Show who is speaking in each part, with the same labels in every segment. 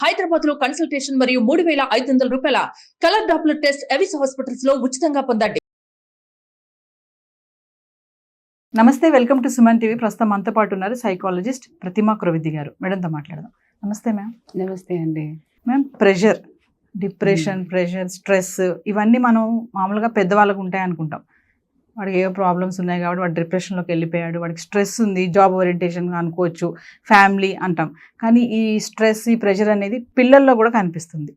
Speaker 1: హైదరాబాద్ లో కన్సల్టేషన్ మరియు 3,500 రూపాయల colour Doppler test Avis hospitals లో ఉచితంగా పొందండి.
Speaker 2: నమస్తే, వెల్కమ్ టు సుమన్ టీవీ. ప్రస్తుతం మనతో పాటు ఉన్నారు సైకాలజిస్ట్ ప్రతిమా కురవిద్ది గారు. మేడంతో మాట్లాడదాం. నమస్తే మ్యామ్.
Speaker 3: నమస్తే అండి.
Speaker 2: Ma'am, pressure, depression, pressure, stress ఇవన్నీ మనం మామూలుగా పెద్దవాళ్ళకు ఉంటాయి అనుకుంటాం. వాడికి ఏవో ప్రాబ్లమ్స్ ఉన్నాయి కాబట్టి వాడు డిప్రెషన్లోకి వెళ్ళిపోయాడు, వాడికి స్ట్రెస్ ఉంది, జాబ్ ఓరియంటేషన్ అనుకోవచ్చు, ఫ్యామిలీ అంటాం. కానీ ఈ స్ట్రెస్, ఈ ప్రెషర్ అనేది పిల్లల్లో కూడా కనిపిస్తుంది.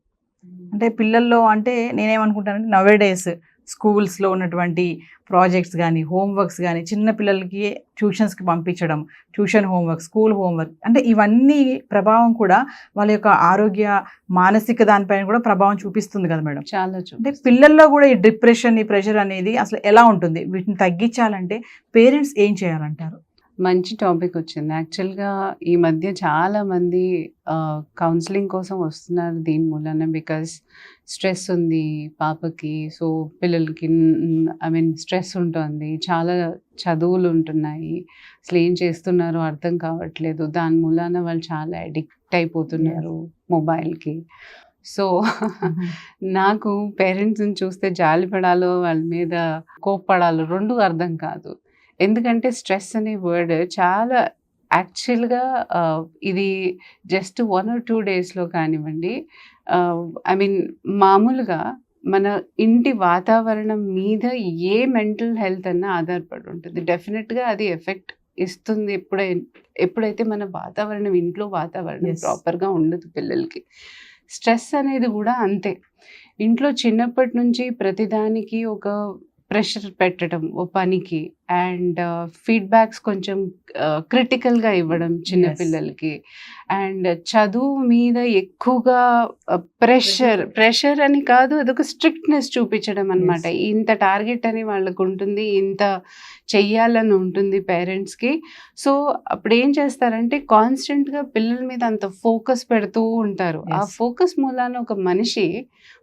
Speaker 2: అంటే పిల్లల్లో అంటే నేనేమనుకుంటానంటే నవే డేస్ స్కూల్స్లో ఉన్నటువంటి ప్రాజెక్ట్స్ కానీ, హోంవర్క్స్ కానీ, చిన్న పిల్లలకి ట్యూషన్స్కి పంపించడం, ట్యూషన్ హోంవర్క్, స్కూల్ హోంవర్క్, అంటే ఇవన్నీ ప్రభావం కూడా వాళ్ళ యొక్క ఆరోగ్య, మానసిక దానిపైన కూడా ప్రభావం చూపిస్తుంది కదా మేడం.
Speaker 3: చాలా
Speaker 2: అంటే పిల్లల్లో కూడా ఈ డిప్రెషన్, ఈ ప్రెషర్ అనేది అసలు ఎలా ఉంటుంది? వీటిని తగ్గించాలంటే పేరెంట్స్ ఏం చేయాలంటారు?
Speaker 3: మంచి టాపిక్ వచ్చింది. యాక్చువల్గా ఈ మధ్య చాలా మంది కౌన్సిలింగ్ కోసం వస్తున్నారు దీని మూలన. బికాస్ స్ట్రెస్ ఉంది పాపకి, సో పిల్లలకి స్ట్రెస్ ఉంటుంది, చాలా చదువులు ఉంటున్నాయి, అసలు ఏం చేస్తున్నారో అర్థం కావట్లేదు, దాని మూలాన వాళ్ళు చాలా అడిక్ట్ అయిపోతున్నారు మొబైల్కి. సో నాకు పేరెంట్స్ని చూస్తే జాలి పడాలో వాళ్ళ మీద కోప్పడాలో రెండు అర్థం కాదు. ఎందుకంటే స్ట్రెస్ అనే వర్డ్ చాలా యాక్చువల్గా ఇది జస్ట్ 1 or 2 డేస్లో కానివ్వండి, మామూలుగా మన ఇంటి వాతావరణం మీద ఏ మెంటల్ హెల్త్ అన్నా ఆధారపడి ఉంటుంది. డెఫినెట్గా అది ఎఫెక్ట్ ఇస్తుంది ఎప్పుడైతే మన వాతావరణం, ఇంట్లో వాతావరణం ప్రాపర్గా ఉండదు పిల్లలకి. స్ట్రెస్ అనేది కూడా అంతే. ఇంట్లో చిన్నప్పటి నుంచి ప్రతిదానికి ఒక ప్రెషర్ పెట్టడం ఓ పనికి, అండ్ ఫీడ్బ్యాక్స్ కొంచెం క్రిటికల్గా ఇవ్వడం చిన్నపిల్లలకి, అండ్ చదువు మీద ఎక్కువగా ప్రెషర్ అని కాదు, అదొక స్ట్రిక్ట్నెస్ చూపించడం అనమాట. ఇంత టార్గెట్ అని వాళ్ళకు ఉంటుంది, ఇంత చెయ్యాలని ఉంటుంది పేరెంట్స్కి. సో అప్పుడు ఏం చేస్తారంటే కాన్స్టెంట్గా పిల్లల మీద అంత ఫోకస్ పెడుతూ ఉంటారు. ఆ ఫోకస్ మూలాన ఒక మనిషి,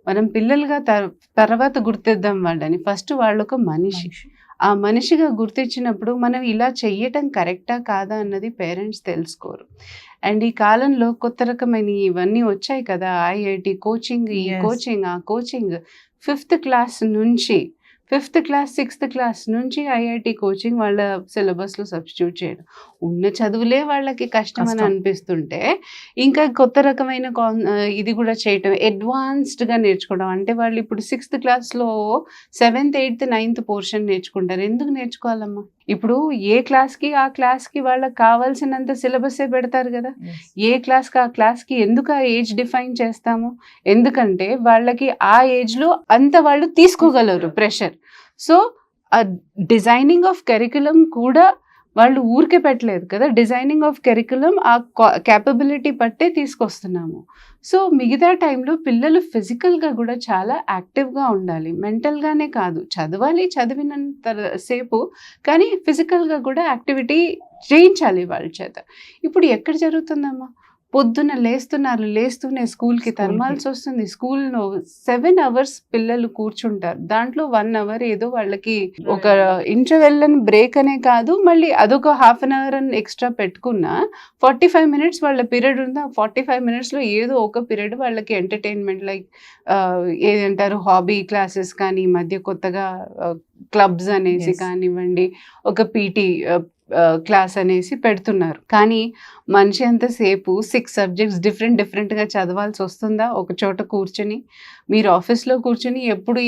Speaker 3: మనం పిల్లలుగా తర్వాత గుర్తిద్దాం వాళ్ళని, ఫస్ట్ వాళ్ళు ఒక మనిషి. ఆ మనిషిగా గుర్తించినప్పుడు మనం ఇలా చెయ్యటం కరెక్టా కాదా అన్నది పేరెంట్స్ తెలుసుకోరు. అండ్ ఈ కాలంలో కొత్త రకమైన ఇవన్నీ వచ్చాయి కదా, ఐఐటి కోచింగ్, ఈ కోచింగ్, ఆ కోచింగ్, 5th క్లాస్ నుంచి 5th క్లాస్ 6th క్లాస్ నుంచి ఐఐటి కోచింగ్ వాళ్ళ సిలబస్లో సబ్స్టిట్యూట్ చేయడం. ఉన్న చదువులే వాళ్ళకి కష్టం అని అనిపిస్తుంటే ఇంకా కొత్త రకమైన ఇది కూడా చేయటం, అడ్వాన్స్డ్గా నేర్చుకోవడం. అంటే వాళ్ళు ఇప్పుడు 6th క్లాస్లో 7th, 8th, 9th పోర్షన్ నేర్చుకుంటారు. ఎందుకు నేర్చుకోవాలమ్మా? ఇప్పుడు ఏ క్లాస్కి ఆ క్లాస్కి వాళ్ళకి కావాల్సినంత సిలబసే పెడతారు కదా. ఏ క్లాస్కి ఆ క్లాస్కి ఎందుకు ఆ ఏజ్ డిఫైన్ చేస్తాము? ఎందుకంటే వాళ్ళకి ఆ ఏజ్లో అంత వాళ్ళు తీసుకోగలరు ప్రెషర్. సో ఆ డిజైనింగ్ ఆఫ్ కరికులం కూడా వాళ్ళు ఊరికే పెట్టలేదు కదా. డిజైనింగ్ ఆఫ్ కరికులం ఆ క్యాపబిలిటీ పట్టే తీసుకొస్తున్నాము. సో మిగతా టైంలో పిల్లలు ఫిజికల్గా కూడా చాలా యాక్టివ్గా ఉండాలి, మెంటల్గానే కాదు. చదవాలి, చదివినంత సేపు, కానీ ఫిజికల్గా కూడా యాక్టివిటీ చేయించాలి వాళ్ళ చేత. ఇప్పుడు ఎక్కడ జరుగుతుందమ్మా? పొద్దున్న లేస్తూనే స్కూల్కి తరమాల్సి వస్తుంది. స్కూల్లో 7 hours పిల్లలు కూర్చుంటారు. దాంట్లో 1 hour ఏదో వాళ్ళకి ఒక ఇంటర్వెల్ అని బ్రేక్ అనే కాదు, మళ్ళీ అదొక 1/2 hour అని ఎక్స్ట్రా పెట్టుకున్నా 45 minutes వాళ్ళ పీరియడ్ ఉంది. 45 minutesలో ఏదో ఒక పీరియడ్ వాళ్ళకి ఎంటర్టైన్మెంట్, లైక్ ఏదంటారు హాబీ క్లాసెస్ కానీ, ఈ మధ్య కొత్తగా క్లబ్స్ అనేసి కానివ్వండి, ఒక పీటీ క్లాస్ అనేసి పెడుతున్నారు. కానీ మనిషి అంతసేపు 6 subjects డిఫరెంట్గా చదవాల్సి వస్తుందా? ఒక చోట కూర్చొని, మీరు ఆఫీస్లో కూర్చొని ఎప్పుడు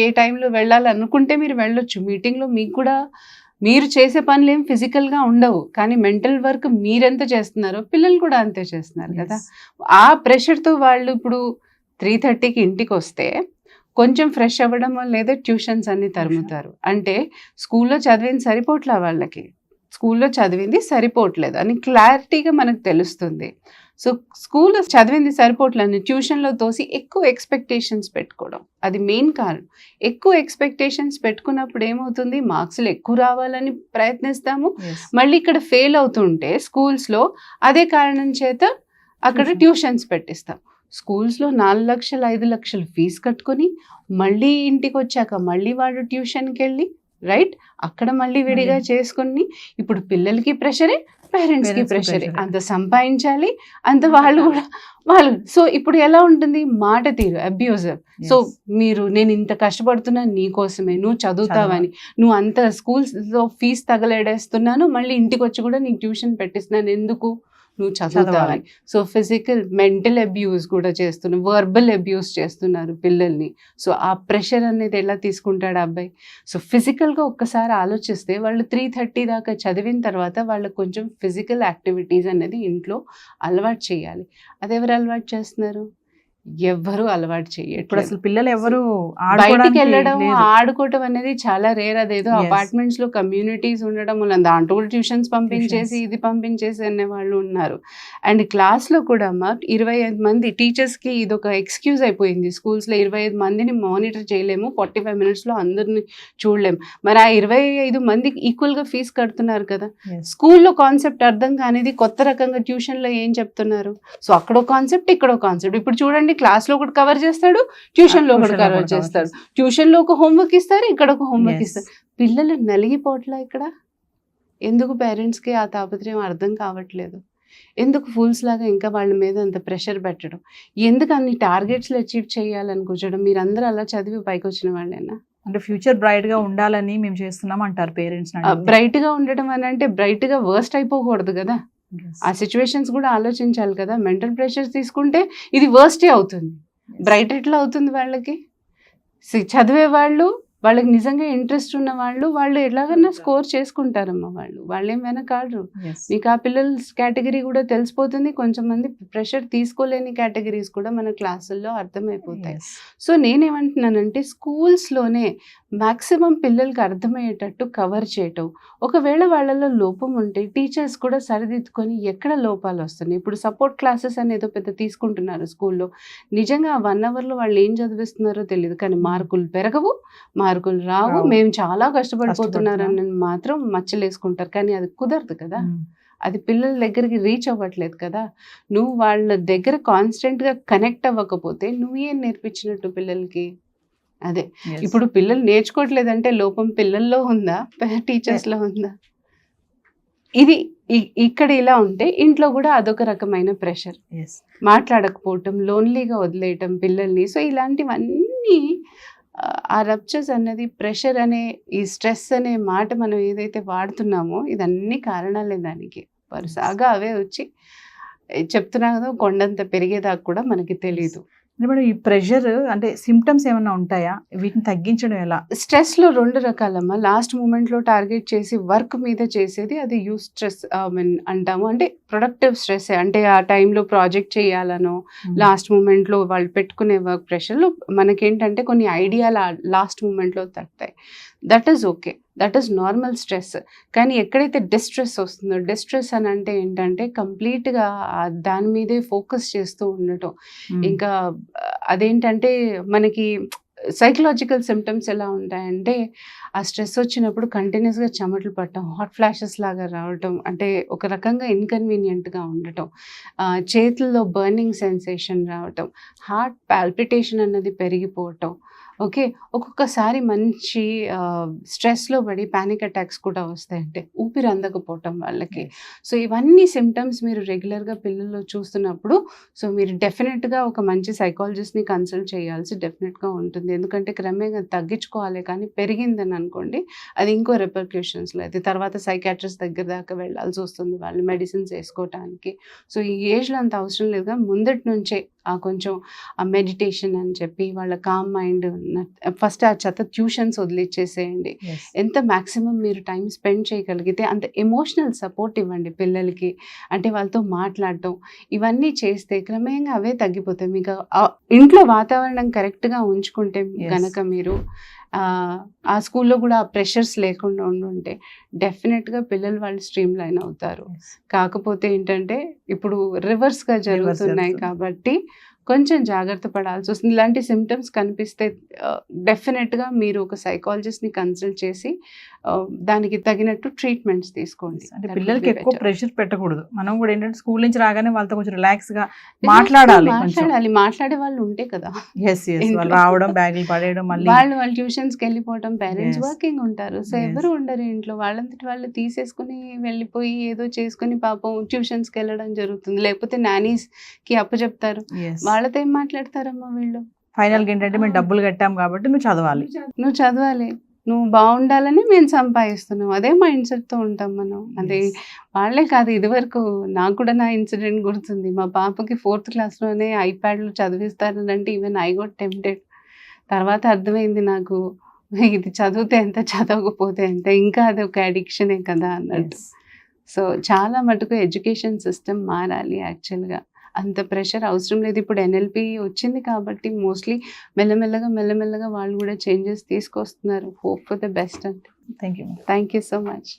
Speaker 3: ఏ టైంలో వెళ్ళాలనుకుంటే మీరు వెళ్ళొచ్చు. మీటింగ్లో మీకు కూడా మీరు చేసే పనులు ఏం ఫిజికల్గా ఉండవు, కానీ మెంటల్ వర్క్ మీరెంత చేస్తున్నారో పిల్లలు కూడా అంతే చేస్తున్నారు కదా. ఆ ప్రెషర్తో వాళ్ళు ఇప్పుడు 3:30కి ఇంటికి వస్తే కొంచెం ఫ్రెష్ అవ్వడం లేదా ట్యూషన్స్ అన్ని తరుముతారు. అంటే స్కూల్లో చదివింది సరిపోట్లా, వాళ్ళకి స్కూల్లో చదివింది సరిపోవట్లేదు అని క్లారిటీగా మనకు తెలుస్తుంది. సో స్కూల్లో చదివింది సరిపోవట్లేదు, ట్యూషన్లో తోసి ఎక్కువ ఎక్స్పెక్టేషన్స్ పెట్టుకోవడం, అది మెయిన్ కారణం. ఎక్కువ ఎక్స్పెక్టేషన్స్ పెట్టుకున్నప్పుడు ఏమవుతుంది? మార్క్స్లు ఎక్కువ రావాలని ప్రయత్నిస్తాము, మళ్ళీ ఇక్కడ ఫెయిల్ అవుతుంటే స్కూల్స్లో అదే కారణం చేత అక్కడ ట్యూషన్స్ పెట్టిస్తాం. స్కూల్స్లో 4 లక్షలు 5 లక్షలు ఫీజు కట్టుకొని మళ్ళీ ఇంటికి వచ్చాక మళ్ళీ వాడు ట్యూషన్కి వెళ్ళి, రైట్, అక్కడ మళ్ళీ విడిగా చేసుకుని ఇప్పుడు పిల్లలకి ప్రెషరే, పేరెంట్స్ కి
Speaker 2: Parents కి
Speaker 3: ప్రెషర్,
Speaker 2: pressure.
Speaker 3: అంత సంపాదించాలి, అంత వాళ్ళు కూడా వాళ్ళు. సో ఇప్పుడు ఎలా ఉంటుంది మాట తీరు అబ్యూజివ్. సో నేను ఇంత కష్టపడుతున్నా నీకోసమే, నువ్వు చదువుతావని, నువ్వు అంత స్కూల్స్లో ఫీజు తగలేడేస్తున్నాను, మళ్ళీ ఇంటికి వచ్చి కూడా నీకు ట్యూషన్ పెట్టిస్తున్నాను ఎందుకు, నువ్వు చదువుతావని. సో ఫిజికల్ మెంటల్ అబ్యూస్ కూడా చేస్తున్నారు, వర్బల్ అబ్యూస్ చేస్తున్నారు పిల్లల్ని. సో ఆ ప్రెషర్ అనేది ఎలా తీసుకుంటాడు అబ్బాయి. సో ఫిజికల్గా ఒక్కసారి ఆలోచిస్తే వాళ్ళు 3:30 దాకా చదివిన తర్వాత వాళ్ళకి కొంచెం ఫిజికల్ యాక్టివిటీస్ అనేది ఇంట్లో అలవాటు చేయాలి. అది ఎవరు అలవాటు చేస్తున్నారు, ఎవ్వరూ అలవాటు
Speaker 2: ఇప్పుడు
Speaker 3: చేయట్లేదు.
Speaker 2: అసలు పిల్లలు ఎవరు
Speaker 3: బయటికి వెళ్ళడం
Speaker 2: లేదు.
Speaker 3: ఆడుకోవటం అనేది చాలా రేర్. అదేదో
Speaker 2: Yes.
Speaker 3: అపార్ట్మెంట్స్ లో కమ్యూనిటీస్ ఉండడం వల్ల దాంట్లో కూడా ట్యూషన్స్ పంపించేసి
Speaker 2: Tuitions.
Speaker 3: ఇది పంపించేసి అనే వాళ్ళు ఉన్నారు. అండ్ క్లాస్ లో కూడా అమ్మ 25 మంది టీచర్స్ కి ఇది ఒక ఎక్స్క్యూజ్ అయిపోయింది. స్కూల్స్ లో 25 మందిని మానిటర్ చేయలేము, 45 minutes లో అందరిని చూడలేము. మరి ఆ 25 మందికి ఈక్వల్ గా ఫీజు కడుతున్నారు కదా.
Speaker 2: Yes.
Speaker 3: స్కూల్లో కాన్సెప్ట్ అర్థం కానిది కొత్త రకంగా ట్యూషన్లో ఏం చెప్తున్నారు. సో అక్కడో కాన్సెప్ట్ ఇక్కడో కాన్సెప్ట్. ఇప్పుడు చూడండి, క్లాస్లో ఒకటి కవర్ చేస్తాడు, ట్యూషన్లో ఒకటి
Speaker 2: Tuition లో
Speaker 3: కవర్
Speaker 2: ఒకటి
Speaker 3: చేస్తాడు.
Speaker 2: cover
Speaker 3: ట్యూషన్లో ఒక హోంవర్క్ ఇస్తారు, ఇక్కడ ఒక హోంవర్క్
Speaker 2: Yes.
Speaker 3: ఇస్తారు. పిల్లలు నలిగిపోవట్లా ఇక్కడ. ఎందుకు పేరెంట్స్కి ఆ తాపత్రయం అర్థం కావట్లేదు? ఎందుకు ఫూల్స్ లాగా ఇంకా వాళ్ళ మీద అంత ప్రెషర్ పెట్టడం? ఎందుకు అన్ని టార్గెట్స్లు అచీవ్ చేయాలని కూర్చోడం? మీరందరూ అలా చదివి పైకి వచ్చిన వాళ్ళేనా?
Speaker 2: అంటే ఫ్యూచర్ బ్రైట్ గా ఉండాలని మేము చేస్తున్నాం అంటారు పేరెంట్స్.
Speaker 3: బ్రైట్ గా ఉండడం అని అంటే బ్రైట్ గా వర్స్ట్ అయిపోకూడదు కదా. ఆ సిచ్యువేషన్స్ కూడా ఆలోచించాలి కదా. మెంటల్ ప్రెషర్ తీసుకుంటే ఇది వర్స్టే అవుతుంది, బ్రైట్ ఎట్లా అవుతుంది వాళ్ళకి? చదివే వాళ్ళకి నిజంగా ఇంట్రెస్ట్ ఉన్న వాళ్ళు ఎలాగన్నా స్కోర్ చేసుకుంటారమ్మా. వాళ్ళేం వెనకాడరు. మీకు ఆ పిల్లల కేటగిరీ కూడా తెలిసిపోతుంది. కొంచెం మంది ప్రెషర్ తీసుకోలేని కేటగిరీస్ కూడా మన క్లాసుల్లో అర్థమైపోతాయి. సో నేనేమంటున్నానంటే స్కూల్స్లోనే మ్యాక్సిమం పిల్లలకి అర్థమయ్యేటట్టు కవర్ చేయటం. ఒకవేళ వాళ్ళలో లోపం ఉంటే టీచర్స్ కూడా సరిదిద్దుకొని ఎక్కడ లోపాలు వస్తున్నాయి. ఇప్పుడు సపోర్ట్ క్లాసెస్ అనేది పెద్ద తీసుకుంటున్నారు స్కూల్లో. నిజంగా 1 hourలో వాళ్ళు ఏం చదివిస్తున్నారో తెలియదు, కానీ మార్కులు పెరగవు, మార్కులు రావు, మేము చాలా కష్టపడిపోతున్నారని మాత్రం మచ్చలేసుకుంటారు. కానీ అది కుదరదు కదా, అది పిల్లల దగ్గరికి రీచ్ అవ్వట్లేదు కదా. నువ్వు వాళ్ళ దగ్గర కాన్స్టెంట్గా కనెక్ట్ అవ్వకపోతే నువ్వేం నేర్పించినట్టు పిల్లలకి? అదే ఇప్పుడు పిల్లలు నేర్చుకోవట్లేదంటే లోపం పిల్లల్లో ఉందా, టీచర్స్లో ఉందా? ఇది ఇక్కడ ఇలా ఉంటే ఇంట్లో కూడా అదొక రకమైన ప్రెషర్. మాట్లాడకపోవటం, లోన్లీగా వదిలేయటం పిల్లల్ని. సో ఇలాంటివన్నీ ఆ రప్చర్స్ అన్నది, ప్రెషర్ అనే ఈ స్ట్రెస్ అనే మాట మనం ఏదైతే వాడుతున్నామో ఇదన్నీ కారణాలే దానికి. వరుసగా అవే వచ్చి చెప్తున్నా కదా, కొండంత పెరిగేదాకా కూడా మనకి తెలియదు.
Speaker 2: మేడం, ఈ ప్రెషర్ అంటే సిమ్టమ్స్ ఏమైనా ఉంటాయా? వీటిని తగ్గించడం ఎలా?
Speaker 3: స్ట్రెస్లో 2 రకాలమ్మా. లాస్ట్ మూమెంట్లో టార్గెట్ చేసి వర్క్ మీద చేసేది అది యూస్ స్ట్రెస్ అంటాము. అంటే ప్రొడక్టివ్ స్ట్రెస్, అంటే ఆ టైంలో ప్రాజెక్ట్ చేయాలనో లాస్ట్ మూమెంట్లో వాళ్ళు పెట్టుకునే వర్క్ ప్రెషర్లో మనకేంటంటే కొన్ని ఐడియాలు లాస్ట్ మూమెంట్లో తగ్గుతాయి. That is okay, that is normal stress. కానీ ఎక్కడైతే డిస్ట్రెస్ వస్తుందో, డిస్ట్రెస్ అని అంటే ఏంటంటే కంప్లీట్గా దాని మీదే ఫోకస్ చేస్తూ ఉండటం. ఇంకా అదేంటంటే మనకి సైకలాజికల్ సిమ్టమ్స్ ఎలా ఉంటాయంటే ఆ స్ట్రెస్ వచ్చినప్పుడు కంటిన్యూస్గా చెమటలు పట్టడం, హాట్ ఫ్లాషెస్ లాగా రావటం, అంటే ఒక రకంగా ఇన్కన్వీనియంట్గా ఉండటం, చేతుల్లో బర్నింగ్ సెన్సేషన్ రావటం, హార్ట్ పాల్పిటేషన్ అన్నది పెరిగిపోవటం. ఓకే, ఒక్కొక్కసారి మంచి స్ట్రెస్లో పడి ప్యానిక్ అటాక్స్ కూడా వస్తాయి, అంటే ఊపిరి అందకపోవటం వాళ్ళకి. సో ఇవన్నీ సిమ్టమ్స్ మీరు రెగ్యులర్గా పిల్లల్లో చూస్తున్నప్పుడు సో మీరు డెఫినెట్గా ఒక మంచి సైకాలజిస్ట్ని కన్సల్ట్ చేయాల్సి డెఫినెట్గా ఉంటుంది. ఎందుకంటే క్రమేణా తగ్గించుకోవాలి, కానీ పెరిగిందని అనుకోండి అది ఇంకో రెపర్క్యూషన్స్లో అయితే తర్వాత సైకాట్రిస్ట్ దగ్గర దాకా వెళ్ళాల్సి వస్తుంది వాళ్ళు మెడిసిన్స్ వేసుకోవటానికి. సో ఈ ఏజ్లో అంత అవసరం లేదుగా, ముందటి నుంచే కొంచెం ఆ మెడిటేషన్ అని చెప్పి వాళ్ళ కామ్ మైండ్ ఫస్ట్ ఆ చెత్త ట్యూషన్స్ వదిలిచ్చేసేయండి. ఎంత మ్యాక్సిమం మీరు టైం స్పెండ్ చేయగలిగితే అంత ఎమోషనల్ సపోర్ట్ ఇవ్వండి పిల్లలకి. అంటే వాళ్ళతో మాట్లాడటం ఇవన్నీ చేస్తే క్రమేణా అవే తగ్గిపోతాయి. మీకు ఇంట్లో వాతావరణం కరెక్ట్గా ఉంచుకుంటే కనుక మీరు ఆ స్కూల్లో కూడా ఆ ప్రెషర్స్ లేకుండా ఉండుంటే డెఫినెట్గా పిల్లలు వాళ్ళు స్ట్రీమ్ లైన్ అవుతారు. కాకపోతే ఏంటంటే ఇప్పుడు రివర్స్గా జరుగుతున్నాయి కాబట్టి కొంచెం జాగ్రత్త పడాల్సి వస్తుంది. ఇలాంటి సిమ్టమ్స్ కనిపిస్తే డెఫినెట్గా మీరు ఒక సైకాలజిస్ట్ని కన్సల్ట్ చేసి దానికి తగినట్టు ట్రీట్మెంట్స్ తీసుకోండి.
Speaker 2: అంటే పిల్లలకి ఎక్కువ ప్రెషర్ పెట్టకూడదు. మనం కూడా ఏంటంటే స్కూల్ నుంచి రాగానే వాళ్ళతో కొంచెం రిలాక్స్ గా మాట్లాడాలి.
Speaker 3: మాట్లాడే వాళ్ళు ఉంటే కదా,
Speaker 2: వాళ్ళు రావడం, బ్యాగులు పడేయడం, మళ్ళీ
Speaker 3: వాళ్ళు ట్యూషన్స్ కి వెళ్ళిపోవడం, పేరెంట్స్ వర్కింగ్ ఉంటారు, సో ఎవరు ఉండరు ఇంట్లో, వాళ్ళంతటి వాళ్ళు తీసేసుకుని వెళ్ళిపోయి ఏదో చేసుకుని పాపం ట్యూషన్స్ కి వెళ్ళడం జరుగుతుంది. లేకపోతే నానీస్ కి అప్పచెప్తారు, వాళ్ళతో ఏం మాట్లాడతారమ్మా వీళ్ళు.
Speaker 2: ఫైనల్ గా ఏంటంటే మేము డబ్బులు కట్టాం కాబట్టి నువ్వు చదవాలి, నువ్వు బాగుండాలని మేము సంపాదిస్తున్నాం, అదే మైండ్ సెట్ తో ఉంటాం మనం. అదే వాళ్ళే కాదు, ఇది వరకు నాకు కూడా నా ఇన్సిడెంట్ గుర్తుంది. మా పాపకి 4th క్లాస్లోనే ఐప్యాడ్లు చదివిస్తారంటే ఈవెన్ ఐ గోట్ టెంప్టెడ్. తర్వాత అర్థమైంది నాకు, ఇది చదివితే ఎంత, చదవకపోతే ఎంత, ఇంకా అది ఒక అడిక్షనే కదా అన్నట్టు. సో చాలా మటుకు ఎడ్యుకేషన్ సిస్టమ్ మారాలి. యాక్చువల్గా అంత ప్రెషర్ అవసరం లేదు. ఇప్పుడు NLP వచ్చింది కాబట్టి మోస్ట్లీ మెల్లమెల్లగా వాళ్ళు కూడా చేంజెస్ తీసుకొస్తున్నారు. హోప్ ఫర్ ద బెస్ట్ అంటే. Thank you
Speaker 3: thank you so much.